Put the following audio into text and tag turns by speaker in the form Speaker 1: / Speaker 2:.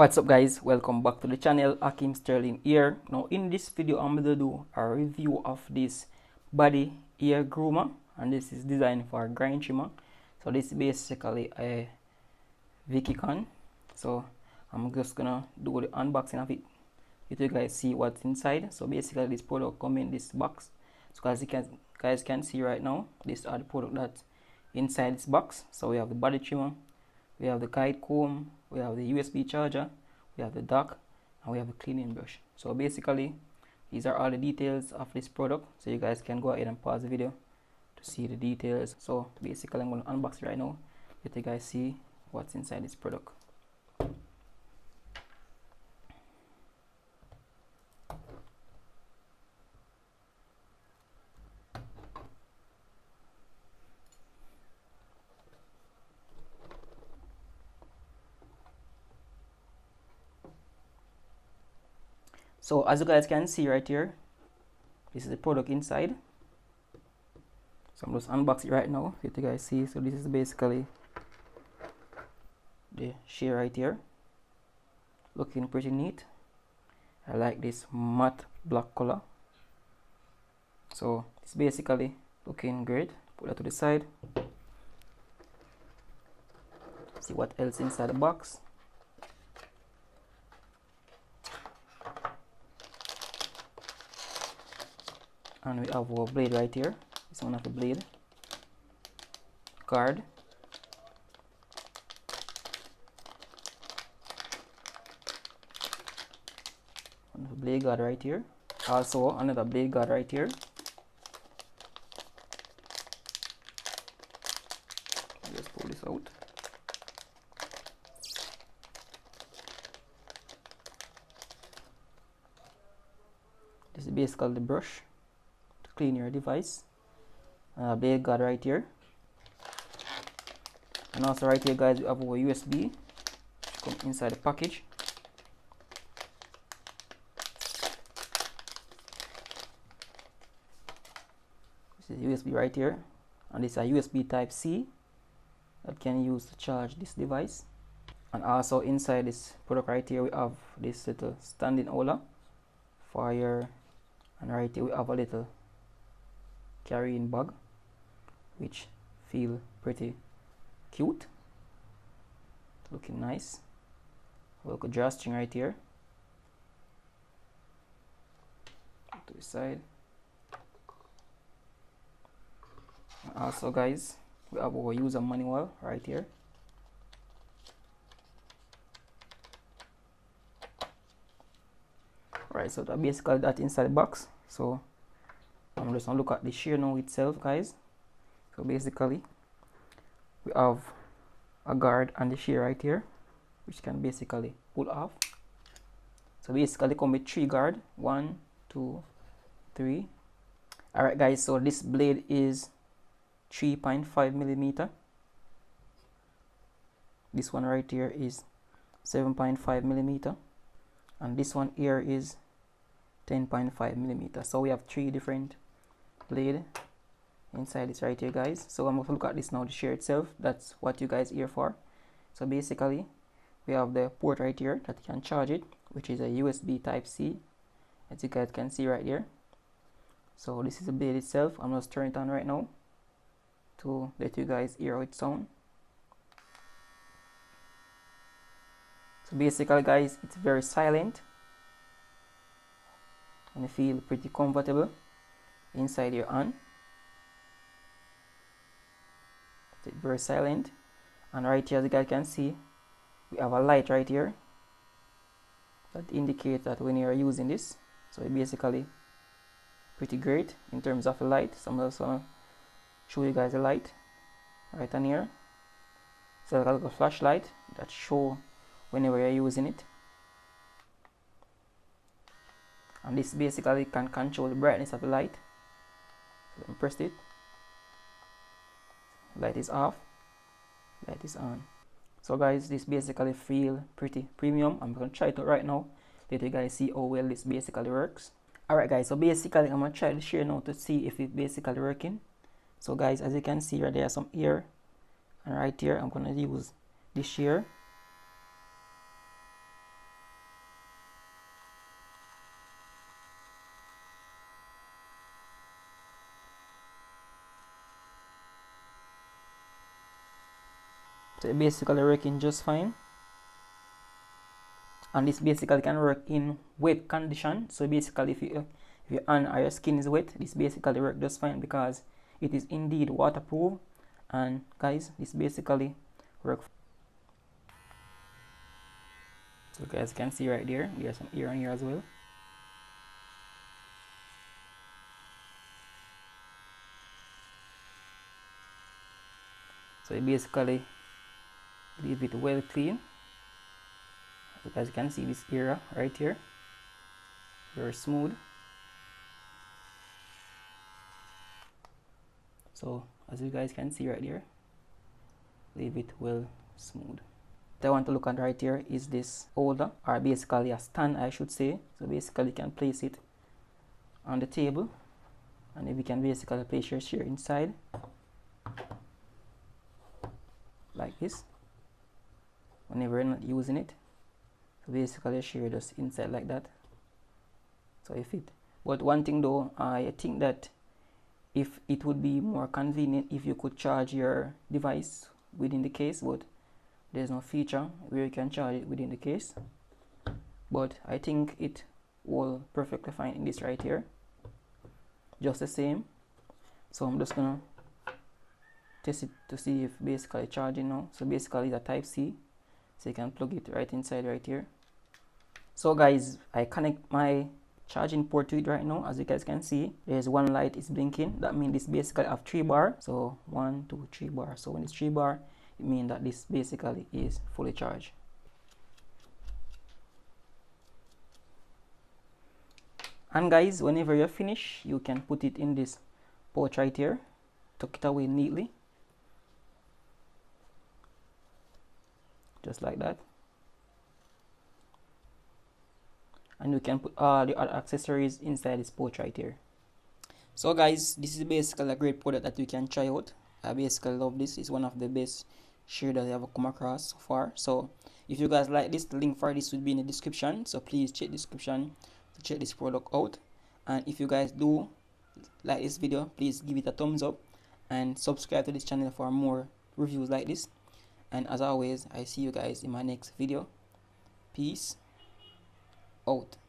Speaker 1: What's up guys, welcome back to the channel. Ackeem Sterling here. Now in this video I'm going to do a review of this body ear groomer, and this is designed for groin trimmer. So this is basically a VIKICON. So I'm just gonna do the unboxing of it, let you guys see what's inside. So basically this product comes in this box. So as you guys can see right now, these are the product that's inside this box. So we have the body trimmer, we have the guide comb, we have the USB charger, we have the dock, and we have the cleaning brush. So basically these are all the details of this product. So you guys can go ahead and pause the video to see the details. So basically I'm going to unbox it right now, let you guys see what's inside this product. So as you guys can see right here, this is the product inside. So I'm just unboxing it right now, let you guys see. So this is basically the shear right here, looking pretty neat. I like this matte black color. So it's basically looking great. Put that to the side. See what else inside the box. And we have our blade right here. This one of the blade guard. Another blade guard right here. Also another blade guard right here. Let's pull this out. This is basically the brush to clean your device. Blade guard right here. And also right here guys, we have our USB come inside the package. This is USB right here, and this is a USB type C that can use to charge this device. And also inside this product right here we have this little standing holder for your, and right here we have a little carrying bag which feel pretty cute, looking nice. Look, a drawstring right here to the side. And also guys, we have our user manual right here. Right, so that basically that inside the box. So I'm just gonna look at the shear now itself guys. So basically we have a guard and the shear right here, which can basically pull off. So basically come with 3 guard, 1, 2, 3. Alright guys, so this blade is 3.5 millimeter. This one right here is 7.5 millimeter, and this one here is 10.5 millimeter. So we have 3 different blade inside this right here guys. So I'm going to look at this now, the shear itself. That's what you guys here for. So basically we have the port right here that you can charge it, which is a USB type C, as you guys can see right here. So this is the blade itself. I'm just turning it on right now to let you guys hear how it sounds. So basically guys, it's very silent and you feel pretty comfortable inside your hand. It's very silent. And right here, as you guys can see, we have a light right here that indicates that when you are using this. So it's basically pretty great in terms of the light. So I'm just gonna show you guys the light right on here. So like a little flashlight that show whenever you're using it. And this basically can control the brightness of the light. So let me press it. Light is off, light is on. So guys, this basically feel pretty premium. I'm gonna try it out right now, let you guys see how well this basically works. Alright guys, so basically I'm gonna try the shear now to see if it's basically working. So guys, as you can see right there, some air, and right here I'm gonna use the shear So it basically working just fine, and this basically can work in wet condition. So basically if your hand or your skin is wet, this basically work just fine because it is indeed waterproof. And guys, this basically work. So guys can see right there, there's some ear on here as well. So you basically leave it well clean. So as you can see, this area right here, very smooth. So as you guys can see right there, leave it well smooth. What I want to look at right here is this holder, or basically a stand I should say. So basically you can place it on the table, and if you can basically place your shear inside like this whenever you're not using it. So basically your shear just inside like that, so it fit. But one thing though, I think that if it would be more convenient if you could charge your device within the case, but there's no feature where you can charge it within the case. But I think it will perfectly fine in this right here, just the same. So I'm just gonna test it to see if basically charging now. So basically it's a type C, so you can plug it right inside right here. So guys, I connect my charging port to it right now. As you guys can see, there's one light is blinking. That means this basically have 3 bar. So 1 2 3 bar. So when it's 3 bar, it means that this basically is fully charged. And guys, whenever you're finished, you can put it in this pouch right here, tuck it away neatly, just like that. And you can put all the other accessories inside this pouch right here. So guys, this is basically a great product that you can try out. I basically love this. It's one of the best shear that I have come across so far. So if you guys like this, the link for this will be in the description, so please check the description to check this product out. And if you guys do like this video, please give it a thumbs up and subscribe to this channel for more reviews like this. And as always, I see you guys in my next video. Peace out.